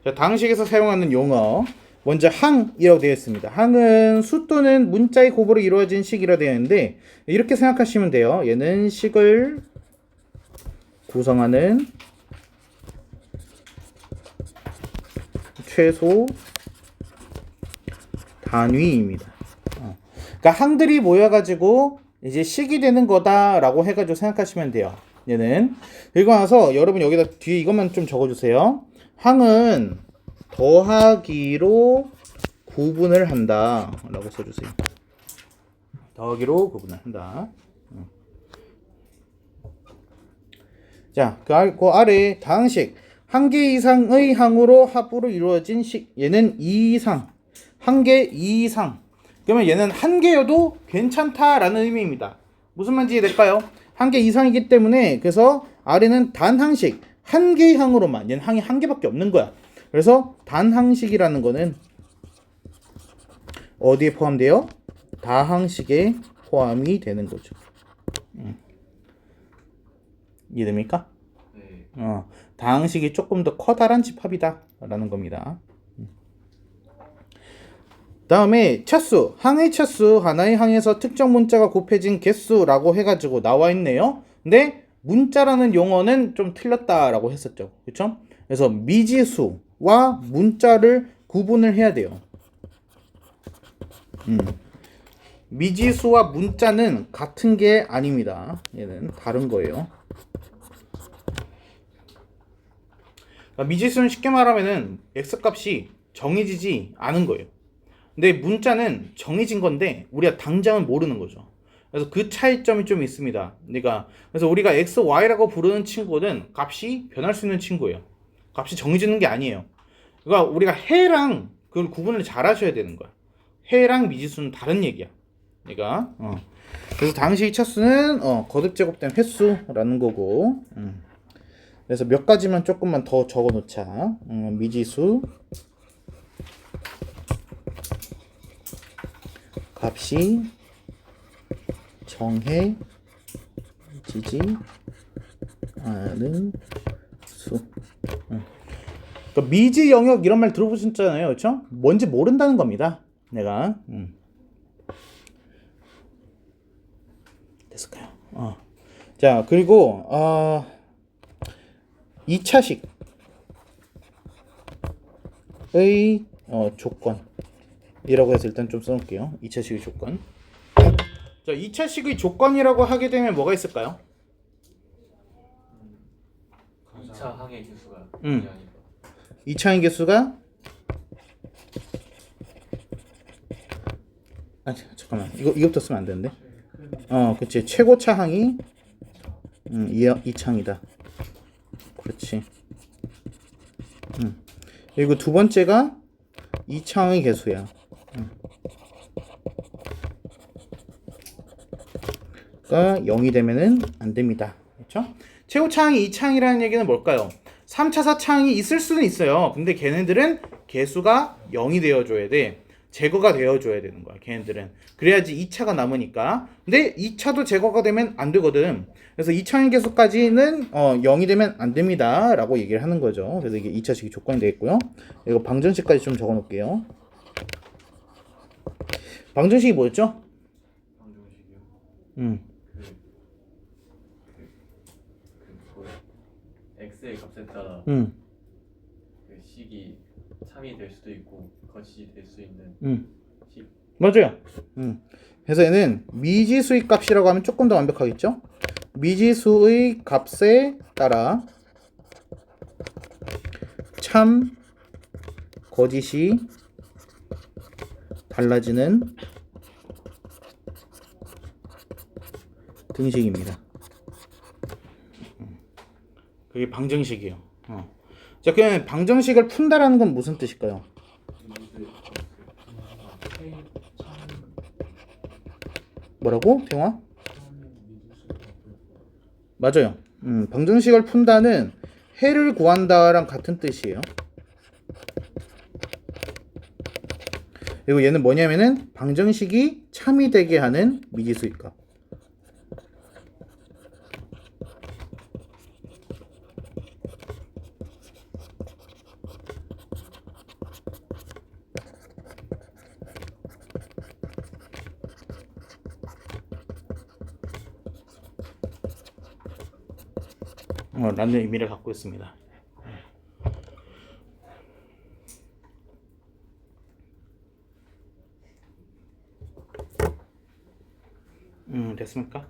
자, 다항식에서 사용하는 용어. 먼저 항이라고 되어 있습니다. 항은 수 또는 문자의 곱으로 이루어진 식이라 되어 있는데 이렇게 생각하시면 돼요. 얘는 식을 구성하는 최소 단위입니다. 그러니까 항들이 모여가지고 이제 식이 되는 거다라고 해가지고 생각하시면 돼요. 얘는 그리고 나서 여러분 여기다 뒤에 이것만 좀 적어주세요. 항은 더하기로 구분을 한다라고 써주세요. 더하기로 구분을 한다. 자, 그 아래 다항식 한 개 이상의 항으로 합으로 이루어진 식. 얘는 2 이상. 한 개 이상. 그러면 얘는 한 개여도 괜찮다라는 의미입니다. 무슨 말인지 이해될까요? 한 개 이상이기 때문에 그래서 아래는 단항식 한 개의 항으로만 얘는 항이 한 개밖에 없는 거야. 그래서 단항식이라는 거는 어디에 포함돼요? 다항식에 포함이 되는 거죠. 이해됩니까? 네. 다항식이 조금 더 커다란 집합이다 라는 겁니다. 다음에 차수, 항의 차수, 하나의 항에서 특정 문자가 곱해진 개수라고 해가지고 나와 있네요. 근데 문자라는 용어는 좀 틀렸다라고 했었죠. 그렇죠? 그래서 미지수와 문자를 구분을 해야 돼요. 미지수와 문자는 같은 게 아닙니다. 얘는 다른 거예요. 미지수는 쉽게 말하면은 x값이 정해지지 않은 거예요. 근데 문자는 정해진 건데 우리가 당장은 모르는 거죠. 그래서 그 차이점이 좀 있습니다. 그래서 우리가 x, y라고 부르는 친구는 값이 변할 수 있는 친구예요. 값이 정해지는 게 아니에요. 그러니까 우리가 해랑 그걸 구분을 잘 하셔야 되는 거야. 해랑 미지수는 다른 얘기야. 그래서 당시 차수는 거듭 제곱된 횟수라는 거고. 그래서 몇 가지만 조금만 더 적어 놓자. 미지수 값이 정해지지 않은 수. 그러니까 미지 영역 이런 말 들어보셨잖아요. 그렇죠? 뭔지 모른다는 겁니다. 내가. 됐을까요? 자, 그리고 2차식의 조건이라고 해서 일단 좀 써놓을게요. 2차식의 조건. 자, 2차식의 조건이라고 하게 되면 뭐가 있을까요? 2차 항의 개수가 2차의 개수가 잠깐만. 이거부터 쓰면 안 되는데. 그치. 최고차 항이 2창이다. 그렇지. 그리고 두 번째가 2창의 개수야. 가 0이 되면은 안 됩니다. 그렇죠? 최고차항이 2창이라는 얘기는 뭘까요? 3차, 4차항이 있을 수는 있어요. 근데 걔네들은 개수가 0이 되어줘야 돼. 제거가 되어줘야 되는 거야. 걔네들은. 그래야지 2차가 남으니까. 근데 2차도 제거가 되면 안 되거든. 그래서 2차의 개수까지는 0이 되면 안 됩니다. 라고 얘기를 하는 거죠. 그래서 이게 2차식이 조건이 되겠고요. 이거 방정식까지 좀 적어 놓을게요. 방정식이 뭐였죠? 방정식이요? x의 값에 따라 그 식이 참이 될 수도 있고 거짓이 될 수 있는 식. 맞아요. 그래서 얘는 미지수의 값이라고 하면 조금 더 완벽하겠죠? 미지수의 값에 따라 참, 거짓이 달라지는 등식입니다. 그게 방정식이에요. 자, 그러면 방정식을 푼다라는 건 무슨 뜻일까요? 뭐라고? 태용아? 맞아요. 방정식을 푼다는 해를 구한다랑 같은 뜻이에요. 그리고 얘는 뭐냐면은 방정식이 참이 되게 하는 미지수의 값. 라는 의미를 갖고 있습니다. 됐습니까?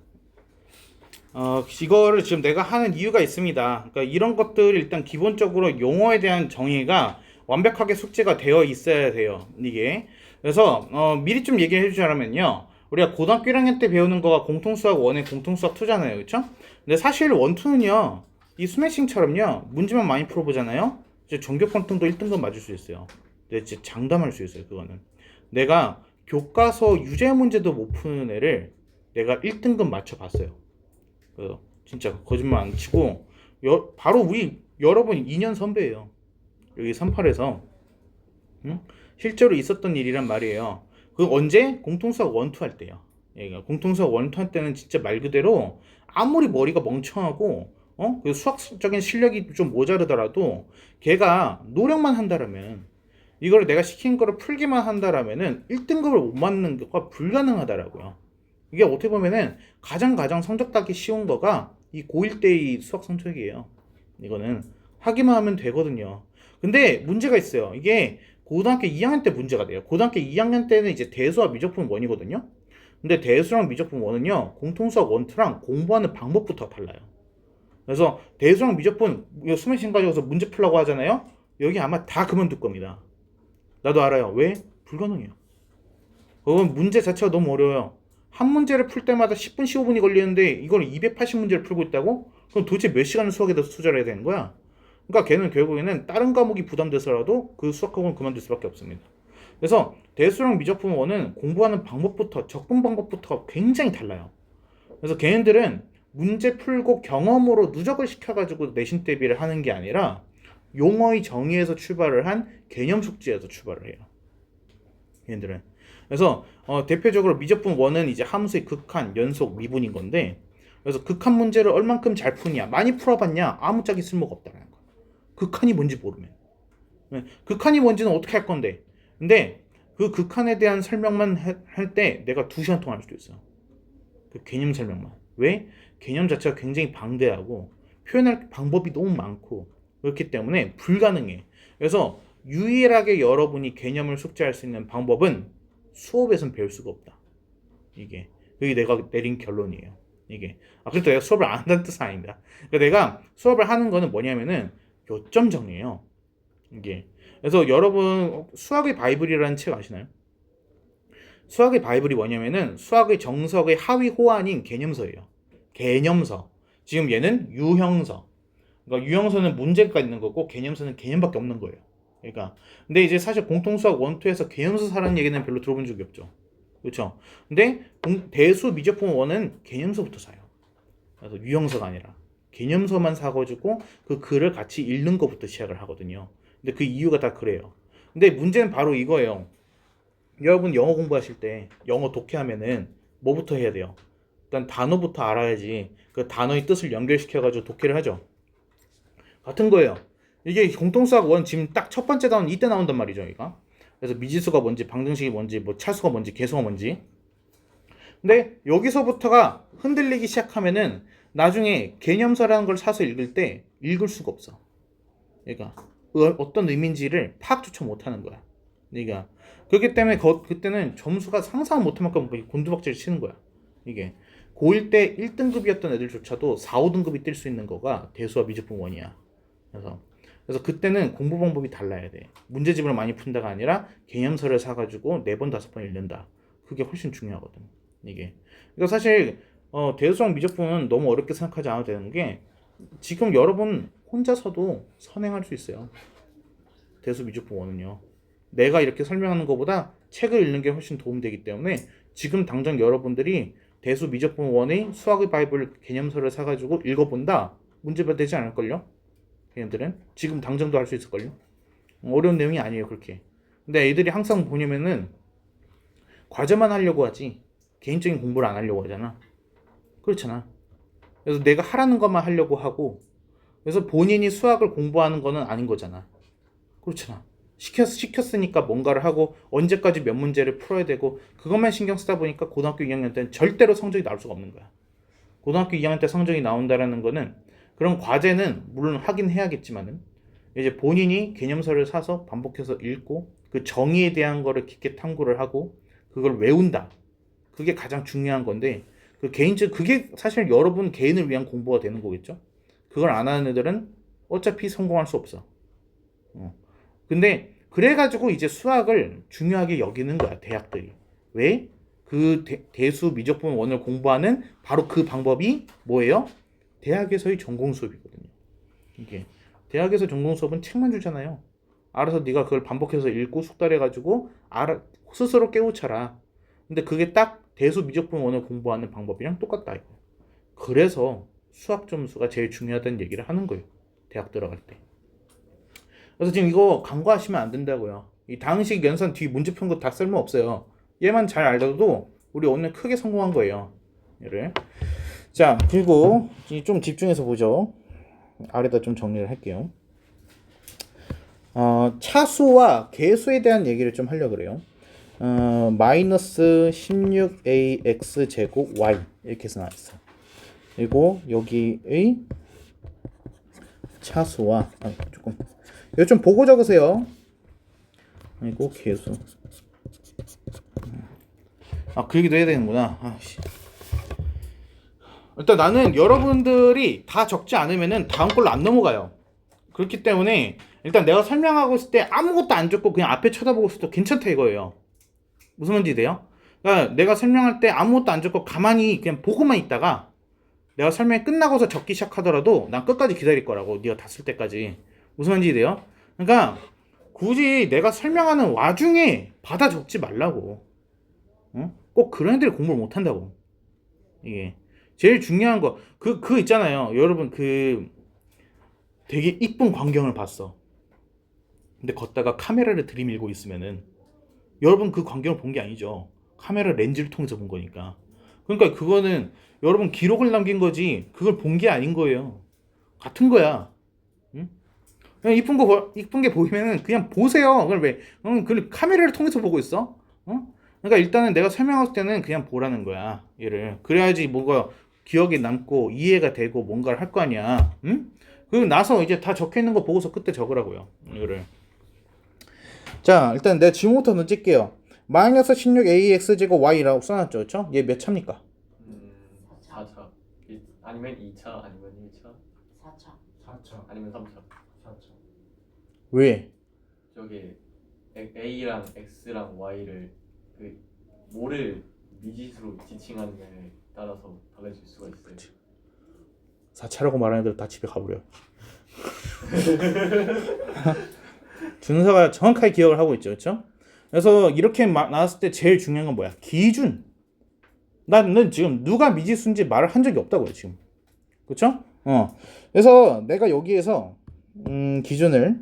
이거를 지금 내가 하는 이유가 있습니다. 그러니까 이런 것들 일단 기본적으로 용어에 대한 정의가 완벽하게 숙제가 되어 있어야 돼요. 이게. 그래서 미리 좀 얘기를 해주자면요. 우리가 고등학교 1학년 때 배우는 거가 공통수학 1에 공통수학 2잖아요. 그쵸? 근데 사실 1, 2는요. 이 스매싱처럼요. 문제만 많이 풀어보잖아요. 이제 전교권등도 1등급 맞을 수 있어요. 근데 진짜 장담할 수 있어요. 그거는. 내가 교과서 유제 문제도 못 푸는 애를 내가 1등급 맞춰봤어요. 진짜 거짓말 안 치고 바로 우리 여러분 2년 선배예요. 여기 38에서 실제로 있었던 일이란 말이에요. 그 언제? 공통수학 1, 2 할 때요. 그러니까 공통수학 1, 2 할 때는 진짜 말 그대로 아무리 머리가 멍청하고 그 수학적인 실력이 좀 모자르더라도 걔가 노력만 한다라면 이걸 내가 시킨 거를 풀기만 한다라면은 1등급을 못 맞는 것과 불가능하다라고요. 이게 어떻게 보면은 가장 성적 따기 쉬운 거가 이 고1 때의 수학 성적이에요. 이거는 하기만 하면 되거든요. 근데 문제가 있어요. 이게 고등학교 2학년 때 문제가 돼요. 고등학교 2학년 때는 이제 대수와 미적분 1이거든요. 근데 대수랑 미적분 1은요, 공통수학 1, 2랑 공부하는 방법부터 달라요. 그래서 대수랑 미적분 스매싱 가지고서 문제 풀라고 하잖아요. 여기 아마 다 그만둘 겁니다. 나도 알아요. 왜? 불가능해요. 그건 문제 자체가 너무 어려워요. 한 문제를 풀 때마다 10분, 15분이 걸리는데 이걸 280문제를 풀고 있다고? 그럼 도대체 몇 시간을 수학에 대해서 투자를 해야 되는 거야? 그러니까 걔는 결국에는 다른 과목이 부담돼서라도 그 수학학원 그만둘 수밖에 없습니다. 그래서 대수랑 미적분 1은 공부하는 방법부터, 접근 방법부터 굉장히 달라요. 그래서 걔네들은 문제 풀고 경험으로 누적을 시켜가지고 내신 대비를 하는 게 아니라 용어의 정의에서 출발을 한 개념 숙지에서 출발을 해요. 얘네들은. 그래서 대표적으로 미적분 1은 이제 함수의 극한, 연속, 미분인 건데, 그래서 극한 문제를 얼만큼 잘 푸냐, 많이 풀어봤냐, 아무짝에 쓸모가 없다는 거야. 극한이 뭔지 모르면. 극한이 뭔지는 어떻게 할 건데. 근데 그 극한에 대한 설명만 할 때 내가 2시간 동안 할 수도 있어. 그 개념 설명만. 왜? 개념 자체가 굉장히 방대하고 표현할 방법이 너무 많고 그렇기 때문에 불가능해. 그래서 유일하게 여러분이 개념을 숙지할 수 있는 방법은 수업에선 배울 수가 없다. 이게. 그게 내가 내린 결론이에요. 이게. 그래도 내가 수업을 안 한다는 뜻은 아닙니다. 그러니까 내가 수업을 하는 거는 뭐냐면은 요점 정리예요. 이게. 그래서 여러분 수학의 바이블이라는 책 아시나요? 수학의 바이블이 뭐냐면은 수학의 정석의 하위 호환인 개념서예요. 개념서. 지금 얘는 유형서. 그러니까 유형서는 문제가 있는 거고 개념서는 개념밖에 없는 거예요. 그러니까 근데 이제 사실 공통수학 1, 2에서 개념서 사라는 얘기는 별로 들어본 적이 없죠. 그렇죠? 근데 대수 미적분 1은 개념서부터 사요. 그래서 유형서가 아니라 개념서만 사가지고 그 글을 같이 읽는 것부터 시작을 하거든요. 근데 그 이유가 다 그래요. 근데 문제는 바로 이거예요. 여러분 영어 공부하실 때 영어 독해하면은 뭐부터 해야 돼요? 일단 단어부터 알아야지 그 단어의 뜻을 연결시켜가지고 독해를 하죠. 같은 거예요. 이게 공통수학 1 지금 딱 첫 번째 단원 이때 나온단 말이죠. 이거. 그래서 미지수가 뭔지, 방정식이 뭔지, 뭐 차수가 뭔지, 계수가 뭔지. 근데 여기서부터가 흔들리기 시작하면은 나중에 개념서라는 걸 사서 읽을 때 읽을 수가 없어. 그러니까 어떤 의미인지를 파악조차 못하는 거야. 그러니까 그렇기 때문에 그때는 점수가 상상 못할 만큼 곤두박질 치는 거야. 이게 고1 때 1등급이었던 애들조차도 4, 5등급이 뛸 수 있는 거가 대수와 미적분 1이야. 그래서 그때는 공부 방법이 달라야 돼. 문제집을 많이 푼다가 아니라 개념서를 사가지고 4번, 5번 읽는다. 그게 훨씬 중요하거든. 이게. 그러니까 사실 대수랑 미적분은 너무 어렵게 생각하지 않아도 되는 게 지금 여러분 혼자서도 선행할 수 있어요. 대수 미적분 1은요. 내가 이렇게 설명하는 것보다 책을 읽는 게 훨씬 도움되기 때문에 지금 당장 여러분들이 대수 미적분 1의 수학의 바이블 개념서를 사가지고 읽어본다. 문제가 되지 않을걸요? 걔네들은 지금 당장도 할 수 있을걸요? 어려운 내용이 아니에요. 그렇게. 근데 애들이 항상 보냐면은 과제만 하려고 하지 개인적인 공부를 안 하려고 하잖아. 그렇잖아. 그래서 내가 하라는 것만 하려고 하고 그래서 본인이 수학을 공부하는 거는 아닌 거잖아. 그렇잖아. 시켰으니까 뭔가를 하고 언제까지 몇 문제를 풀어야 되고 그것만 신경 쓰다 보니까 고등학교 2학년 때는 절대로 성적이 나올 수가 없는 거야. 고등학교 2학년 때 성적이 나온다라는 거는 그럼 과제는 물론 하긴 해야겠지만은 이제 본인이 개념서를 사서 반복해서 읽고 그 정의에 대한 거를 깊게 탐구를 하고 그걸 외운다. 그게 가장 중요한 건데 그 개인적 그게 사실 여러분 개인을 위한 공부가 되는 거겠죠. 그걸 안 하는 애들은 어차피 성공할 수 없어. 근데 그래가지고 이제 수학을 중요하게 여기는 거야 대학들이. 왜? 그 대수 미적분 원을 공부하는 바로 그 방법이 뭐예요? 대학에서의 전공 수업이거든요. 이게 대학에서 전공 수업은 책만 주잖아요. 알아서 네가 그걸 반복해서 읽고 숙달해가지고 스스로 깨우쳐라. 근데 그게 딱 대수 미적분 원을 공부하는 방법이랑 똑같다 이거. 그래서 수학 점수가 제일 중요하다는 얘기를 하는 거예요. 대학 들어갈 때. 그래서 지금 이거 간과하시면 안 된다고요. 이 당식 연산 뒤 문제 푼 거 다 쓸모 없어요. 얘만 잘 알아도 우리 오늘 크게 성공한 거예요. 얘를. 자, 그리고 좀 집중해서 보죠. 아래다 좀 정리를 할게요. 차수와 개수에 대한 얘기를 좀 하려고 그래요. 마이너스 16ax 제곱 y 이렇게 해서 나왔어. 그리고 여기의 차수와 조금 이거 좀 보고 적으세요. 그리고 개수. 그 얘기도 해야 되는구나. 일단 나는 여러분들이 다 적지 않으면은 다음 걸로 안 넘어가요. 그렇기 때문에 일단 내가 설명하고 있을 때 아무것도 안 적고 그냥 앞에 쳐다보고 있어도 괜찮다 이거예요. 무슨 말인지 돼요? 그러니까 내가 설명할 때 아무것도 안 적고 가만히 그냥 보고만 있다가 내가 설명이 끝나고서 적기 시작하더라도 난 끝까지 기다릴 거라고. 네가 다 쓸 때까지. 무슨 말인지 돼요? 그러니까 굳이 내가 설명하는 와중에 받아 적지 말라고. 꼭 그런 애들이 공부를 못한다고. 이게 제일 중요한 거 그 있잖아요. 여러분 되게 이쁜 광경을 봤어. 근데 걷다가 카메라를 들이밀고 있으면은 여러분 그 광경을 본 게 아니죠. 카메라 렌즈를 통해서 본 거니까. 그러니까 그거는 여러분 기록을 남긴 거지 그걸 본 게 아닌 거예요. 같은 거야. 응? 그냥 이쁜 게 보이면은 그냥 보세요. 그걸 왜? 그걸 카메라를 통해서 보고 있어? 그러니까 일단은 내가 설명할 때는 그냥 보라는 거야. 얘를. 그래야지 뭐가 기억에 남고 이해가 되고 뭔가를 할 거 아니야. 응? 그리고 나서 이제 다 적혀 있는 거 보고서 그때 적으라고요. 이거를. 자, 일단 내가 지금부터 던질게요. 마이너스 16ax 제곱 y라고 써놨죠, 그렇죠? 얘 몇 차입니까? 4차. 아니면 2차, 아니면 1차, 4차 아니면 3차. 4차 왜? 저기 A랑 X랑 Y를 그 뭐를 미지수로 지칭하느냐에 따라서 달라질 수가 있어요. 4차라고 말하는 애들 다 집에 가버려. 준서가 정확하게 기억을 하고 있죠, 그렇죠? 그래서 이렇게 나왔을 때 제일 중요한 건 뭐야? 기준. 나는 지금 누가 미지수인지 말을 한 적이 없다고요, 지금. 그렇죠? 그래서 내가 여기에서 기준을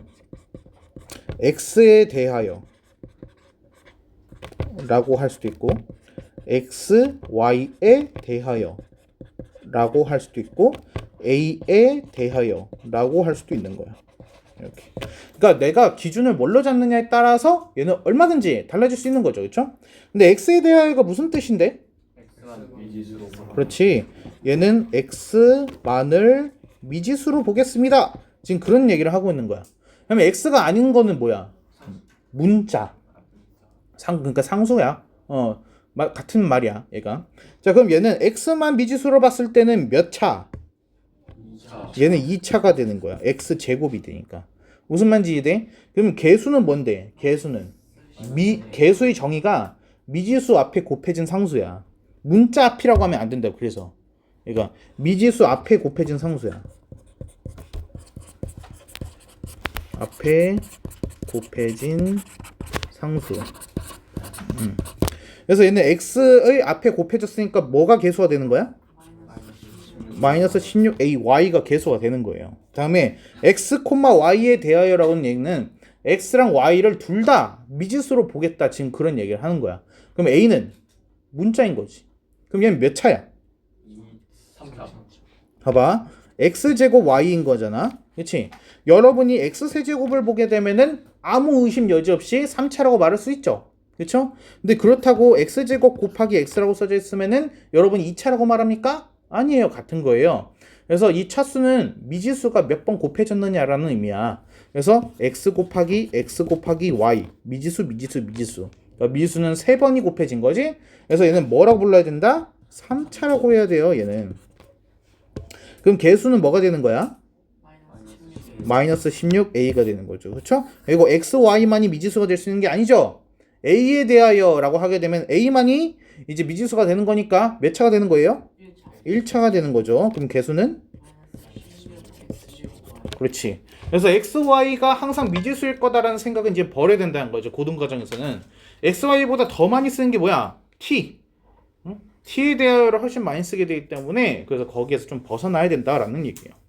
x에 대하여 라고 할 수도 있고 x, y에 대하여 라고 할 수도 있고 a에 대하여 라고 할 수도 있는 거야. 이렇게. 그러니까 내가 기준을 뭘로 잡느냐에 따라서 얘는 얼마든지 달라질 수 있는 거죠. 그렇죠? 근데 x에 대하여가 무슨 뜻인데? X만 미지수로 그렇지. 얘는 x만을 미지수로 보겠습니다. 지금 그런 얘기를 하고 있는 거야. 그러면 x가 아닌 거는 뭐야? 문자. 그러니까 상수야. 같은 말이야, 얘가. 자, 그럼 얘는 x만 미지수로 봤을 때는 몇 차? 2차. 얘는 2차가 되는 거야. x 제곱이 되니까. 무슨 말인지 이해돼? 그럼 개수는 뭔데? 개수는 개수의 정의가 미지수 앞에 곱해진 상수야. 문자 앞이라고 하면 안 된다. 그래서 그러니까 미지수 앞에 곱해진 상수야. 앞에 곱해진 상수. 그래서 얘는 x의 앞에 곱해졌으니까 뭐가 개수가 되는 거야? 마이너스 16ay가 개수가 되는 거예요. 다음에 x, y에 대하여라는 얘기는 x랑 y를 둘 다 미지수로 보겠다. 지금 그런 얘기를 하는 거야. 그럼 a는 문자인 거지. 그럼 얘는 몇 차야? 3차. 봐봐. x제곱 y인 거잖아. 그렇지? 여러분이 x세제곱을 보게 되면은 아무 의심 여지 없이 3차라고 말할 수 있죠. 그렇죠? 근데 그렇다고 x제곱 곱하기 x라고 써져 있으면은 여러분 2차라고 말합니까? 아니에요. 같은 거예요. 그래서 이 차수는 미지수가 몇 번 곱해졌느냐라는 의미야. 그래서 x 곱하기 y 미지수. 그러니까 미지수는 3번이 곱해진 거지. 그래서 얘는 뭐라고 불러야 된다? 3차라고 해야 돼요. 얘는. 그럼 개수는 뭐가 되는 거야? 마이너스 16a가 되는 거죠. 그렇죠? 그리고 x, y만이 미지수가 될 수 있는 게 아니죠. a에 대하여라고 하게 되면 a만이 이제 미지수가 되는 거니까 몇 차가 되는 거예요? 1차가 되는 거죠. 그럼 개수는? 그렇지. 그래서 x, y가 항상 미지수일 거다라는 생각은 이제 버려야 된다는 거죠. 고등 과정에서는 x, y보다 더 많이 쓰는 게 뭐야? t. 응? t에 대하여를 훨씬 많이 쓰게 되기 때문에 그래서 거기에서 좀 벗어나야 된다라는 얘기예요.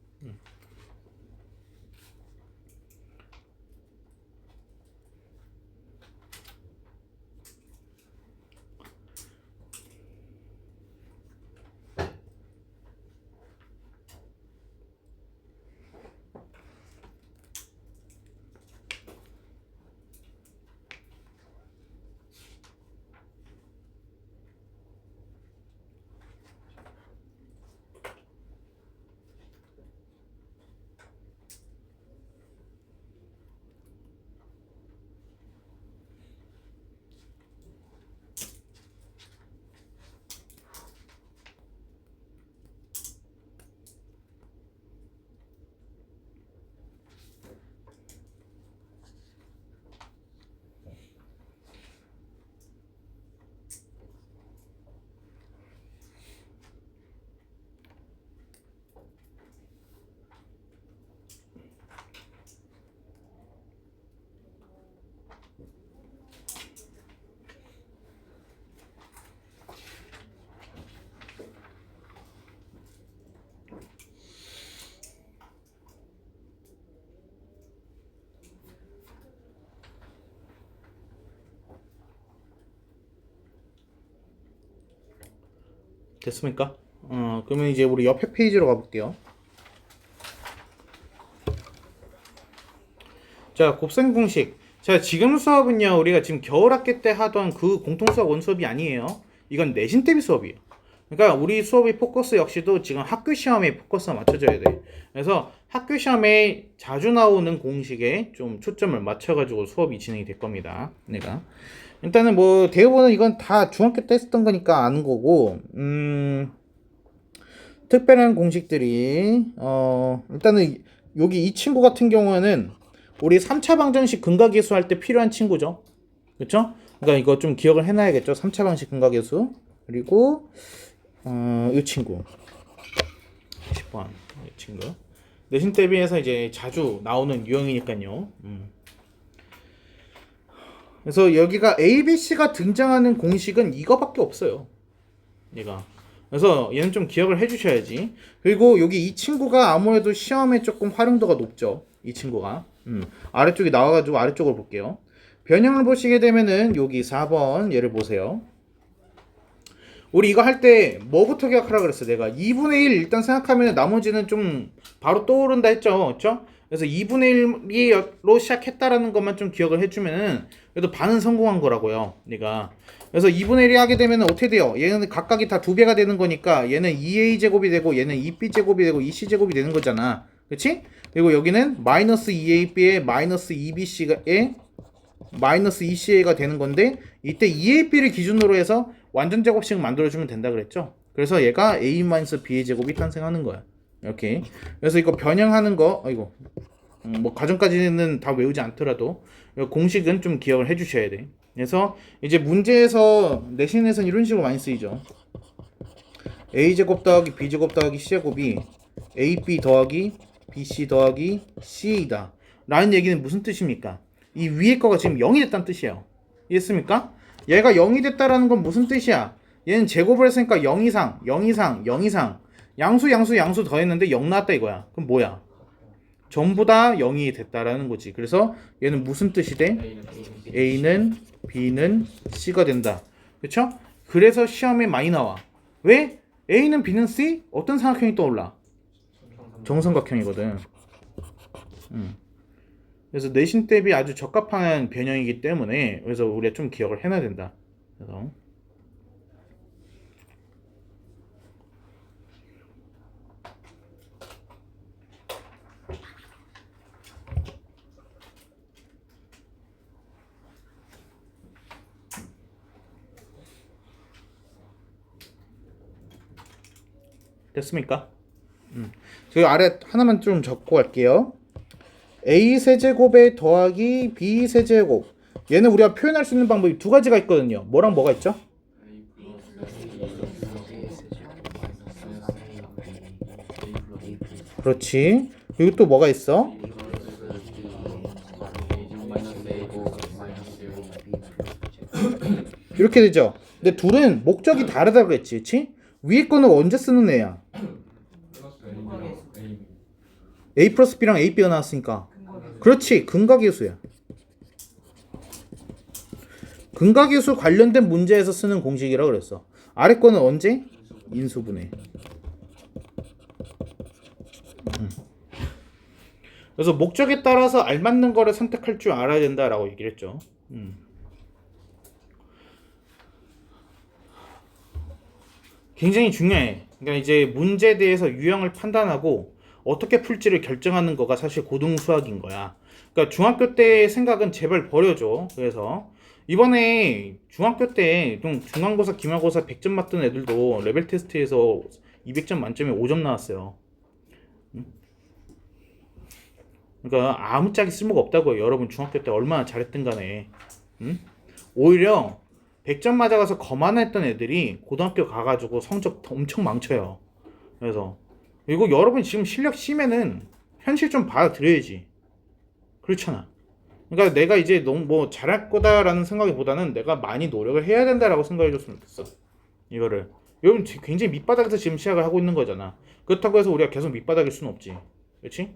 됐습니까? 그러면 이제 우리 옆에 페이지로 가볼게요. 자, 곱셈 공식. 자, 지금 수업은요, 우리가 지금 겨울학기 때 하던 그 공통수학 원수업이 아니에요. 이건 내신 대비 수업이에요. 그러니까 우리 수업의 포커스 역시도 지금 학교 시험에 포커스가 맞춰져야 돼. 그래서 학교 시험에 자주 나오는 공식에 좀 초점을 맞춰가지고 수업이 진행이 될 겁니다. 내가. 일단은 뭐 대부분은 이건 다 중학교 때 했었던 거니까 아는 거고, 특별한 공식들이 일단은 여기 이 친구 같은 경우에는 우리 3차 방정식 근각계수 할 때 필요한 친구죠. 그렇죠? 그러니까 이거 좀 기억을 해놔야겠죠. 3차 방식 근각계수. 그리고 이 친구 10번 이 친구 내신 대비해서 이제 자주 나오는 유형이니까요. 그래서 여기가 ABC가 등장하는 공식은 이거밖에 없어요. 얘가. 그래서 얘는 좀 기억을 해주셔야지. 그리고 여기 이 친구가 아무래도 시험에 조금 활용도가 높죠. 이 친구가. 아래쪽에 나와가지고 아래쪽을 볼게요. 변형을 보시게 되면은 여기 4번 얘를 보세요. 우리 이거 할 때 뭐부터 기억하라 그랬어? 내가 2분의 1 일단 생각하면 나머지는 좀 바로 떠오른다 했죠. 그렇죠? 그래서 2분의 1로 시작했다라는 것만 좀 기억을 해주면은 그래도 반은 성공한 거라고요. 내가. 그래서 2분의 1이 하게 되면 어떻게 돼요? 얘는 각각이 다 2배가 되는 거니까 얘는 2a제곱이 되고 얘는 2b제곱이 되고 2c제곱이 되는 거잖아. 그치? 그리고 여기는 마이너스 2ab에 마이너스 2bc에 마이너스 2ca가 되는 건데 이때 2ab를 기준으로 해서 완전 제곱식 만들어주면 된다 그랬죠? 그래서 얘가 a-b의 제곱이 탄생하는 거야. 이렇게. 그래서 이거 변형하는 거, 뭐 과정까지는 다 외우지 않더라도 공식은 좀 기억을 해주셔야 돼. 그래서 이제 문제에서 내신에서는 이런 식으로 많이 쓰이죠. a제곱 더하기 b제곱 더하기 c제곱이 ab 더하기 bc 더하기 ca이다 라는 얘기는 무슨 뜻입니까? 이 위에 거가 지금 0이 됐다는 뜻이에요. 이해했습니까? 얘가 0이 됐다라는 건 무슨 뜻이야? 얘는 제곱을 했으니까 0 이상, 0 이상, 0 이상 양수 더했는데 0 나왔다 이거야. 그럼 뭐야? 전부 다 0이 됐다라는 거지. 그래서 얘는 무슨 뜻이 돼? A는 B는 C가 된다. 그쵸? 그래서 시험에 많이 나와. 왜? A는 B는 C? 어떤 삼각형이 떠올라? 정삼각형이거든. 그래서 내신 대비 아주 적합한 변형이기 때문에 그래서 우리가 좀 기억을 해놔야 된다. 그래서 됐습니까? 저기 아래 하나만 좀 적고 갈게요. a 세제곱에 더하기 b 세제곱. 얘는 우리가 표현할 수 있는 방법이 두 가지가 있거든요. 뭐랑 뭐가 있죠? 그렇지. 그리고 또 뭐가 있어? 이렇게 되죠. 근데 둘은 목적이 다르다고 했지, 그렇지? 위에 거는 언제 쓰는 애야? a 플러스 b랑 a, b가 나왔으니까. 그렇지, 근각계수야. 근각계수 관련된 문제에서 쓰는 공식이라고 그랬어. 아래 거는 언제? 인수분해. 그래서 목적에 따라서 알맞는 거를 선택할 줄 알아야 된다라고 얘기를 했죠. 굉장히 중요해. 그러니까 이제 문제에 대해서 유형을 판단하고 어떻게 풀지를 결정하는 거가 사실 고등 수학인 거야. 그러니까 중학교 때 생각은 제발 버려줘. 그래서 이번에 중학교 때 좀 중간고사, 기말고사 100점 맞던 애들도 레벨 테스트에서 200점 만점에 5점 나왔어요. 그러니까 아무짝에 쓸모가 없다고요. 여러분 중학교 때 얼마나 잘했든 간에. 오히려 100점 맞아가서 거만했던 애들이 고등학교 가가지고 성적 엄청 망쳐요. 그래서 이거 여러분 지금 실력 심해는 현실 좀 받아들여야지. 그렇잖아. 그러니까 내가 이제 너무 뭐 잘할 거다라는 생각보다는 내가 많이 노력을 해야 된다라고 생각해줬으면 좋겠어. 이거를 여러분 굉장히 밑바닥에서 지금 시작을 하고 있는 거잖아. 그렇다고 해서 우리가 계속 밑바닥일 수는 없지. 그렇지?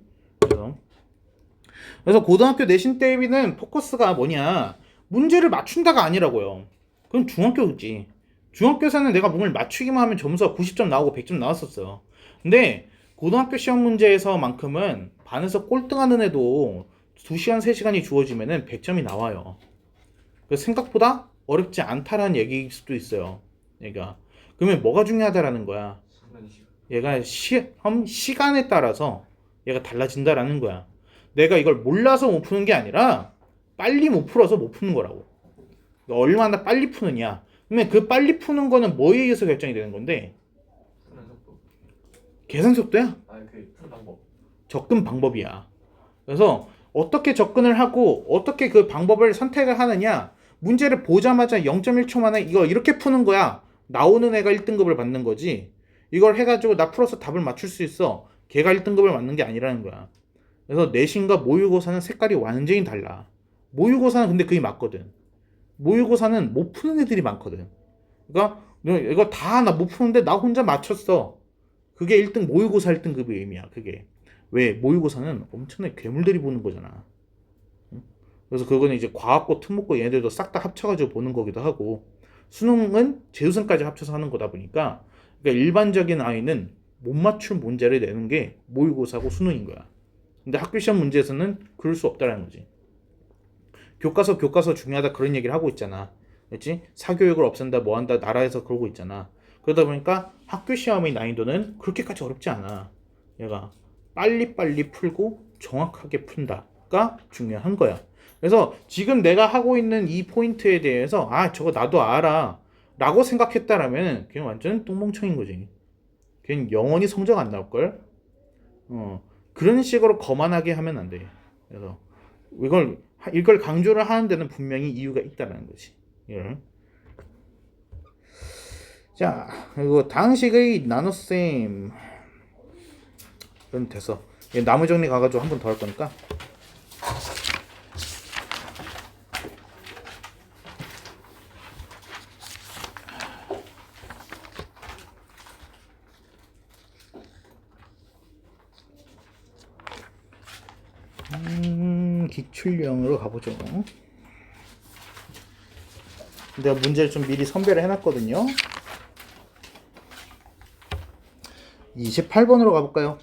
그래서 고등학교 내신 대비는 포커스가 뭐냐, 문제를 맞춘다가 아니라고요. 그럼 중학교지. 중학교에서는 내가 뭔가를 맞추기만 하면 점수가 90점 나오고 100점 나왔었어요. 근데 고등학교 시험 문제에서만큼은 반에서 꼴등하는 애도 2시간 3시간이 주어지면은 100점이 나와요. 그래서 생각보다 어렵지 않다라는 얘기일 수도 있어요. 얘가 그러면 뭐가 중요하다라는 거야. 얘가 시간에 따라서 얘가 달라진다라는 거야. 내가 이걸 몰라서 못 푸는 게 아니라 빨리 못 풀어서 못 푸는 거라고. 얼마나 빨리 푸느냐. 그러면 그 빨리 푸는 거는 뭐에 의해서 결정이 되는 건데? 계산 속도야? 그 방법. 접근 방법이야. 그래서 어떻게 접근을 하고 어떻게 그 방법을 선택을 하느냐. 문제를 보자마자 0.1초 만에 이거 이렇게 푸는 거야. 나오는 애가 1등급을 받는 거지. 이걸 해가지고 나 풀어서 답을 맞출 수 있어. 걔가 1등급을 맞는 게 아니라는 거야. 그래서 내신과 모의고사는 색깔이 완전히 달라. 모의고사는 근데 그게 맞거든. 모의고사는 못 푸는 애들이 많거든. 그러니까 이거 다 나 못 푸는데 나 혼자 맞췄어. 그게 1등 모의고사 1등급의 의미야. 그게 왜 모의고사는 엄청나게 괴물들이 보는 거잖아. 그래서 그거는 이제 과학고, 특목고 얘네들도 싹 다 합쳐가지고 보는 거기도 하고, 수능은 재수생까지 합쳐서 하는 거다 보니까, 그러니까 일반적인 아이는 못 맞출 문제를 내는 게 모의고사고 수능인 거야. 근데 학교 시험 문제에서는 그럴 수 없다라는 거지. 교과서 중요하다 그런 얘기를 하고 있잖아. 그렇지? 사교육을 없앤다 뭐 한다 나라에서 그러고 있잖아. 그러다 보니까 학교 시험의 난이도는 그렇게까지 어렵지 않아. 얘가 빨리빨리 풀고 정확하게 푼다가 중요한 거야. 그래서 지금 내가 하고 있는 이 포인트에 대해서 저거 나도 알아 라고 생각했다라면 그냥 완전 똥멍청인 거지. 그냥 영원히 성적 안 나올걸. 그런 식으로 거만하게 하면 안 돼. 그래서 이걸 강조를 하는 데는 분명히 이유가 있다는 거지. 이걸. 자, 그리고 당식의 나눗셈. 그럼 됐어. 나무 정리 가가지고 한 번 더 할 거니까. 기출형으로 가보죠. 내가 문제를 좀 미리 선별을 해놨거든요. 28번으로 가볼까요?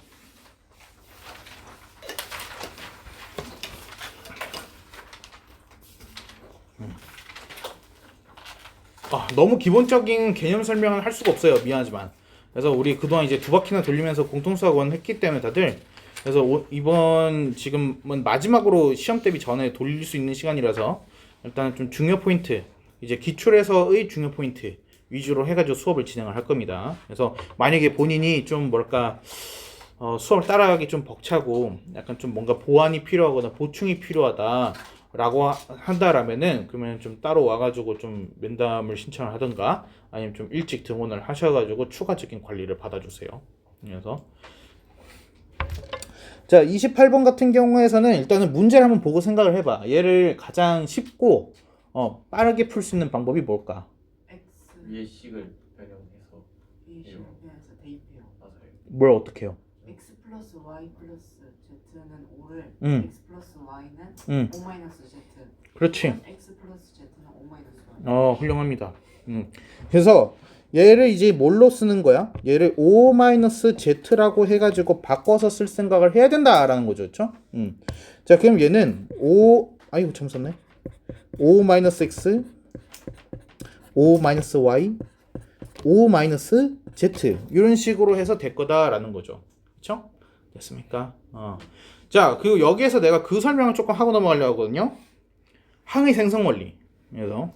너무 기본적인 개념 설명을 할 수가 없어요. 미안하지만. 그래서 우리 그동안 이제 두 바퀴나 돌리면서 공통수학원 했기 때문에 다들, 그래서 이번 지금은 마지막으로 시험 대비 전에 돌릴 수 있는 시간이라서 일단은 좀 중요 포인트, 이제 기출에서의 중요 포인트 위주로 해가지고 수업을 진행을 할 겁니다. 그래서 만약에 본인이 좀 뭐랄까 수업을 따라가기 좀 벅차고 약간 좀 뭔가 보완이 필요하거나 보충이 필요하다라고 한다라면은 그러면 좀 따로 와가지고 좀 면담을 신청을 하든가 아니면 좀 일찍 등원을 하셔가지고 추가적인 관리를 받아주세요. 그래서 자 28번 같은 경우에서는 일단은 문제를 한번 보고 생각을 해봐. 얘를 가장 쉽고 빠르게 풀 수 있는 방법이 뭘까? X 위에 식을 변형해서 위에 해요. 실패해서 대입해요. 맞아요. 뭘 어떻게 해요? X 플러스 Y 플러스 Z는 5를 응. X 플러스 Y는 응. 5 마이너스 Z. 그렇지. X 플러스 Z는 5 마이너스 Y. 훌륭합니다. 그래서 얘를 이제 뭘로 쓰는 거야? 얘를 O-Z라고 해가지고 바꿔서 쓸 생각을 해야 된다라는 거죠. 그렇죠? 자, 그럼 얘는 아이고 참 썼네. O-X, O-Y, O-Z 이런 식으로 해서 될 거다라는 거죠. 그렇죠? 됐습니까? 자, 그리고 여기에서 내가 그 설명을 조금 하고 넘어가려고 하거든요. 항의 생성 원리. 그래서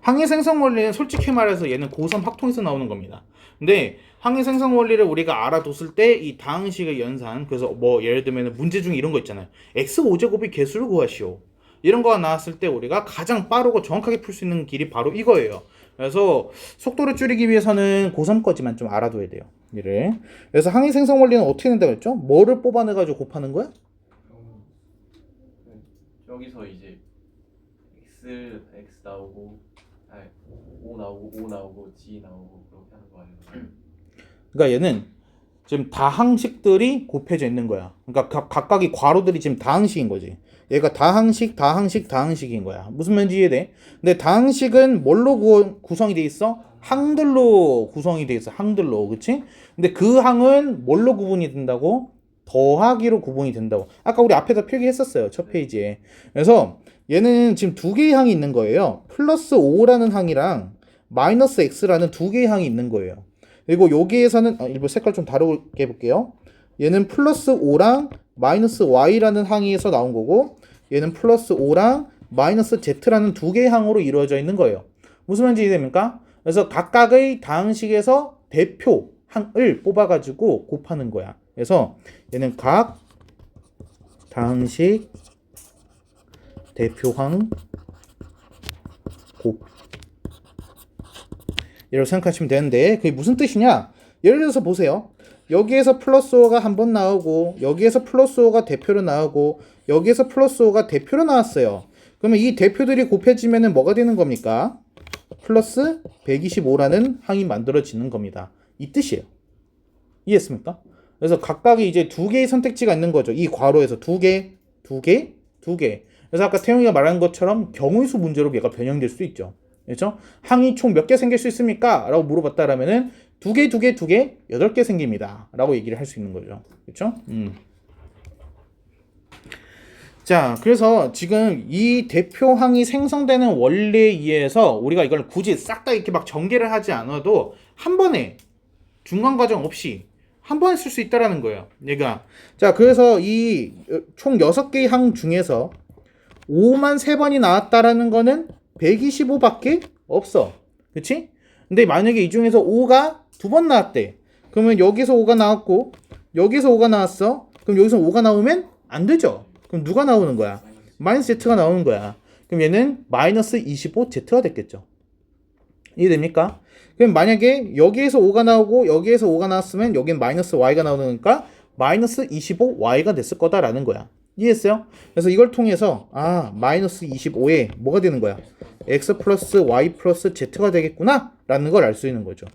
항의 생성 원리는 솔직히 말해서 얘는 고3 확통에서 나오는 겁니다. 근데 항의 생성 원리를 우리가 알아뒀을 때 이 다항식의 연산, 그래서 뭐 예를 들면 문제 중에 이런 거 있잖아요. x5제곱의 개수를 구하시오. 이런 거가 나왔을 때 우리가 가장 빠르고 정확하게 풀 수 있는 길이 바로 이거예요. 그래서 속도를 줄이기 위해서는 고3 거지만 좀 알아둬야 돼요. 얘를. 그래서 항의 생성 원리는 어떻게 된다고 했죠? 뭐를 뽑아내가지고 곱하는 거야? 여기서 이제 x 나오고 5 나오고 G 나오고 그렇게 하는 거 아니에요? 그러니까 얘는 지금 다항식들이 곱해져 있는 거야. 그러니까 각각의 괄호들이 지금 다항식인 거지. 얘가 다항식인 거야. 무슨 말인지 이해돼? 근데 다항식은 뭘로 구성이 돼 있어? 항들로 구성이 돼 있어. 항들로. 그치? 근데 그 항은 뭘로 구분이 된다고? 더하기로 구분이 된다고. 아까 우리 앞에서 표기했었어요. 첫 페이지에. 그래서 얘는 지금 두 개의 항이 있는 거예요. 플러스 5라는 항이랑 마이너스 x라는 두 개의 항이 있는 거예요. 그리고 여기에서는 일부 색깔 좀 다르게 해볼게요. 얘는 플러스 5랑 마이너스 y라는 항에서 나온 거고 얘는 플러스 5랑 마이너스 z라는 두 개의 항으로 이루어져 있는 거예요. 무슨 말인지 이해됩니까? 그래서 각각의 다항식에서 대표 항을 뽑아가지고 곱하는 거야. 그래서 얘는 각 다항식 대표항 곱 이렇게 생각하시면 되는데 그게 무슨 뜻이냐? 예를 들어서 보세요. 여기에서 플러스 5가 한 번 나오고 여기에서 플러스 5가 대표로 나오고 여기에서 플러스 5가 대표로 나왔어요. 그러면 이 대표들이 곱해지면 뭐가 되는 겁니까? 플러스 125라는 항이 만들어지는 겁니다. 이 뜻이에요. 이해했습니까? 그래서 각각의 이제 두 개의 선택지가 있는 거죠. 이 괄호에서 두 개. 그래서 아까 태용이가 말한 것처럼 경우의 수 문제로 얘가 변형될 수 있죠. 그렇죠? 항이 총 몇 개 생길 수 있습니까? 라고 물어봤다라면은 두 개, 8개 생깁니다. 라고 얘기를 할 수 있는 거죠. 그렇죠? 자, 그래서 지금 이 대표항이 생성되는 원리에 의해서 우리가 이걸 굳이 싹 다 이렇게 막 전개를 하지 않아도 한 번에 중간 과정 없이 한 번에 쓸 수 있다라는 거예요. 얘가. 자, 그래서 이 총 6개의 항 중에서 5만 3번이 나왔다라는 거는 125밖에 없어. 그치? 근데 만약에 이 중에서 5가 2번 나왔대. 그러면 여기서 5가 나왔고 여기서 5가 나왔어. 그럼 여기서 5가 나오면 안 되죠. 그럼 누가 나오는 거야? 마이너스 Z가 나오는 거야. 그럼 얘는 마이너스 25Z가 됐겠죠. 이해됩니까? 그럼 만약에 여기에서 5가 나오고 여기에서 5가 나왔으면 여긴 마이너스 Y가 나오니까 마이너스 25Y가 됐을 거다라는 거야. 이해했어요? 그래서 이걸 통해서 마이너스 25에 뭐가 되는 거야? X 플러스 Y 플러스 Z가 되겠구나 라는 걸 알 수 있는 거죠.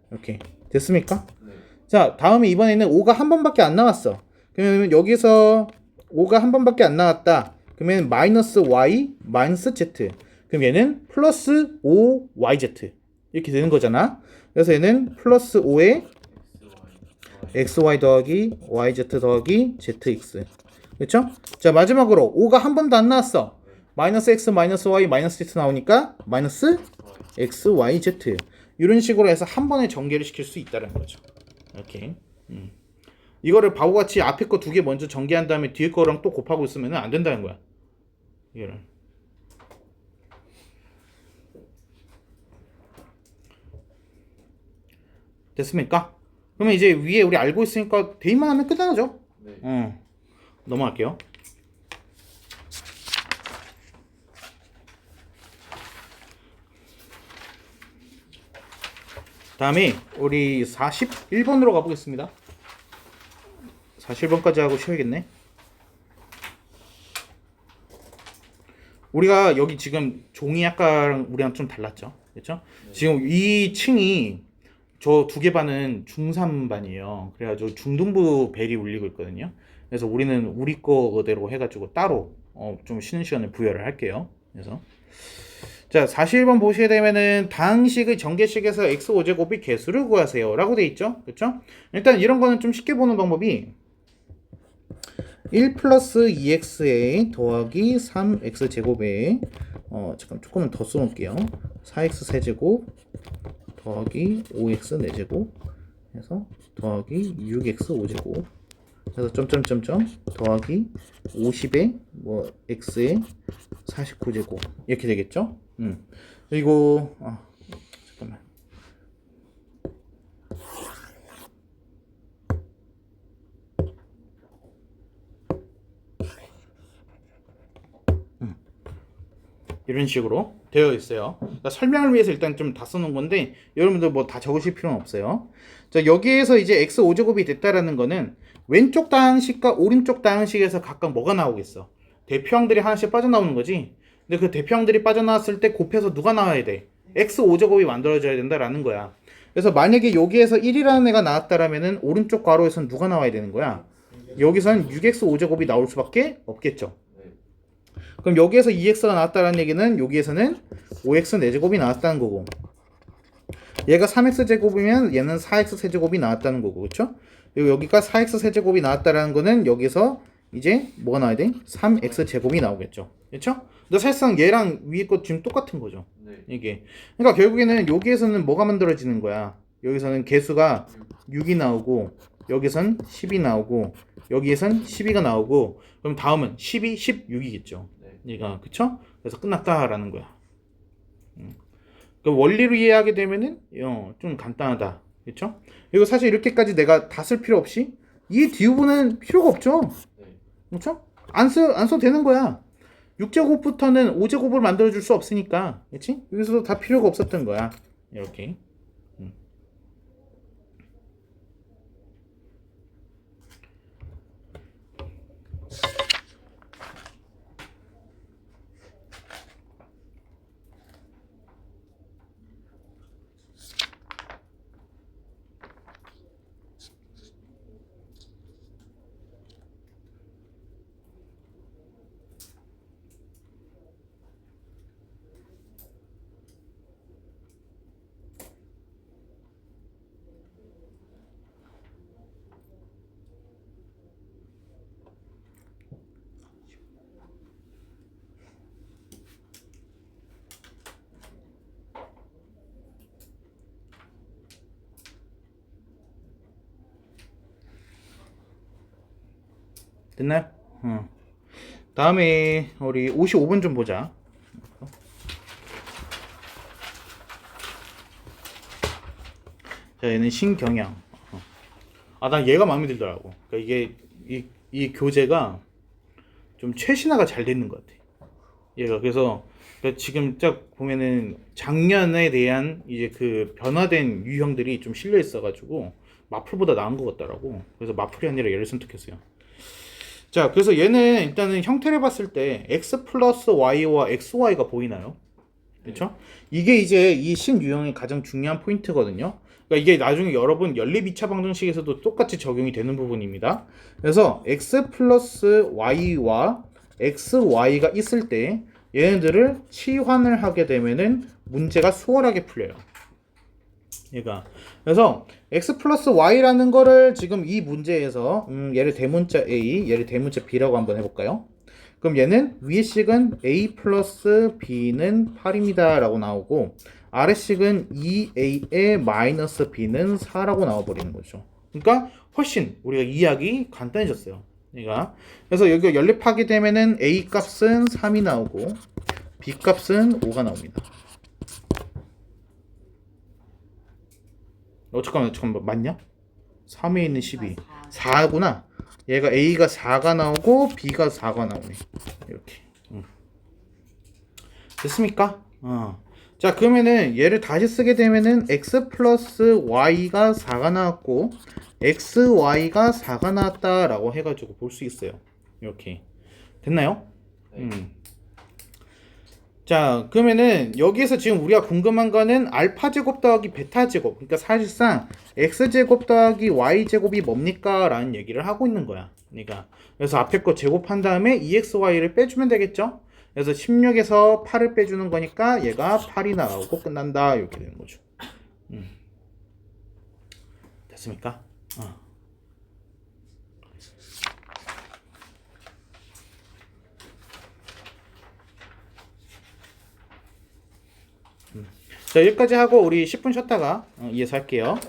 이렇게 됐습니까? 네. 자, 다음에 이번에는 5가 한 번밖에 안 나왔어. 그러면 여기서 5가 한 번밖에 안 나왔다. 그러면 마이너스 Y 마이너스 Z. 그럼 얘는 플러스 5YZ 이렇게 되는 거잖아. 그래서 얘는 플러스 5에 XY 더하기 YZ 더하기 ZX. 그렇죠? 자, 마지막으로 5가 한 번도 안 나왔어. 마이너스 X 마이너스 Y 마이너스 Z 나오니까 마이너스 XYZ 이런 식으로 해서 한 번에 전개를 시킬 수 있다는 거죠. 이렇게. 이거를 바보같이 앞에 거 두 개 먼저 전개한 다음에 뒤에 거랑 또 곱하고 있으면 안 된다는 거야. 이거를. 됐습니까? 그러면 이제 위에 우리 알고 있으니까 대입만 하면 끝나죠? 네. 넘어갈게요. 다음에 우리 41번으로 가보겠습니다. 41번까지 하고 쉬어야겠네. 우리가 여기 지금 종이 아까랑 우리랑 좀 달랐죠? 그렇죠? 네. 지금 이 층이 저 두 개 반은 중3반이에요. 그래가지고 중등부 벨이 울리고 있거든요. 그래서 우리는 우리 거대로 해가지고 따로 좀 쉬는 시간을 부여를 할게요. 그래서 자 41번 보시게 되면은 다항식의 전개식에서 x5제곱의 개수를 구하세요 라고 돼 있죠. 그렇죠? 일단 이런 거는 좀 쉽게 보는 방법이 1 플러스 2xa 더하기 3x 제곱에 잠깐 조금만 더 써놓을게요. 4x 세제곱 더하기 5x 4제곱 해서 더하기 6x 5제곱 그래서 점점점점 더하기 50에 뭐 x에 49제곱 이렇게 되겠죠? 그리고 잠깐만. 이런 식으로 되어 있어요. 그러니까 설명을 위해서 일단 좀 다 써놓은 건데 여러분들 뭐 다 적으실 필요는 없어요. 자 여기에서 이제 x 5제곱이 됐다라는 거는 왼쪽 다항식과 오른쪽 다항식에서 각각 뭐가 나오겠어? 대표항들이 하나씩 빠져나오는 거지. 근데 그 대표항들이 빠져나왔을 때 곱해서 누가 나와야 돼? x 5제곱이 만들어져야 된다라는 거야. 그래서 만약에 여기에서 1이라는 애가 나왔다라면은 오른쪽 괄호에서는 누가 나와야 되는 거야? 여기서는 6x 5제곱이 나올 수밖에 없겠죠. 네. 그럼 여기에서 2x가 나왔다는 얘기는 여기에서는 5x 4제곱이 나왔다는 거고 얘가 3x 제곱이면 얘는 4x 세제곱이 나왔다는 거고 그렇죠? 그리고 여기가 4x 세제곱이 나왔다라는 거는 여기서 이제 뭐가 나와야 돼? 3x 제곱이 나오겠죠. 그렇죠? 근데 사실상 얘랑 위에 거 지금 똑같은 거죠. 네. 이게. 그러니까 결국에는 여기에서는 뭐가 만들어지는 거야? 여기서는 개수가 6이 나오고 여기선 10이 나오고 여기에선 12가 나오고 그럼 다음은 12, 16이겠죠. 네. 얘가 그쵸? 그래서 끝났다라는 거야. 그 원리로 이해하게 되면은 좀 간단하다. 그쵸? 그리고 사실 이렇게까지 내가 다 쓸 필요 없이 이 뒷부분은 필요가 없죠. 네. 그렇죠? 안 써도 되는 거야. 6제곱부터는 5제곱을 만들어줄 수 없으니까. 그렇지? 여기서도 다 필요가 없었던 거야. 이렇게. 됐나요? 다음에 우리 55번 좀 보자. 자, 얘는 신경영. 난 얘가 마음에 들더라고. 그러니까 이게 이 교재가 좀 최신화가 잘 돼 있는 것 같아. 얘가 그래서 그러니까 지금 딱 보면은 작년에 대한 이제 그 변화된 유형들이 좀 실려 있어가지고 마플보다 나은 것 같더라고. 그래서 마플이 아니라 얘를 선택했어요. 자, 그래서 얘는 일단은 형태를 봤을 때 x 플러스 y와 xy가 보이나요? 그렇죠? 이게 이제 이 신유형의 가장 중요한 포인트거든요. 그러니까 이게 나중에 여러분 연립 2차 방정식에서도 똑같이 적용이 되는 부분입니다. 그래서 x 플러스 y와 xy가 있을 때 얘네들을 치환을 하게 되면은 문제가 수월하게 풀려요. 얘가. 그래서 x 플러스 y라는 거를 지금 이 문제에서 얘를 대문자 a, 얘를 대문자 b라고 한번 해볼까요? 그럼 얘는 위의 식은 a 플러스 b는 8입니다 라고 나오고 아래 식은 2a의 마이너스 b는 4라고 나와버리는 거죠. 그러니까 훨씬 우리가 이해하기 간단해졌어요. 그래서 여기가 연립하게 되면은 A 값은 3이 나오고 B 값은 5가 나옵니다. 잠깐만 맞냐? 3에 있는 12 4구나. 얘가 A가 4가 나오고 B가 4가 나오네. 이렇게. 됐습니까? 자, 그러면은 얘를 다시 쓰게 되면은 x 플러스 y가 4가 나왔고 xy가 4가 나왔다라고 해가지고 볼 수 있어요. 이렇게. 됐나요? 네. 자, 그러면은 여기에서 지금 우리가 궁금한 거는 알파 제곱 더하기 베타 제곱. 그러니까 사실상 x 제곱 더하기 y 제곱이 뭡니까? 라는 얘기를 하고 있는 거야. 그러니까 그래서 앞에 거 제곱한 다음에 2xy를 빼주면 되겠죠? 그래서 16에서 8을 빼주는 거니까 얘가 8이 나오고 끝난다. 이렇게 되는 거죠. 됐습니까? 자, 여기까지 하고 우리 10분 쉬었다가 이어서 할게요.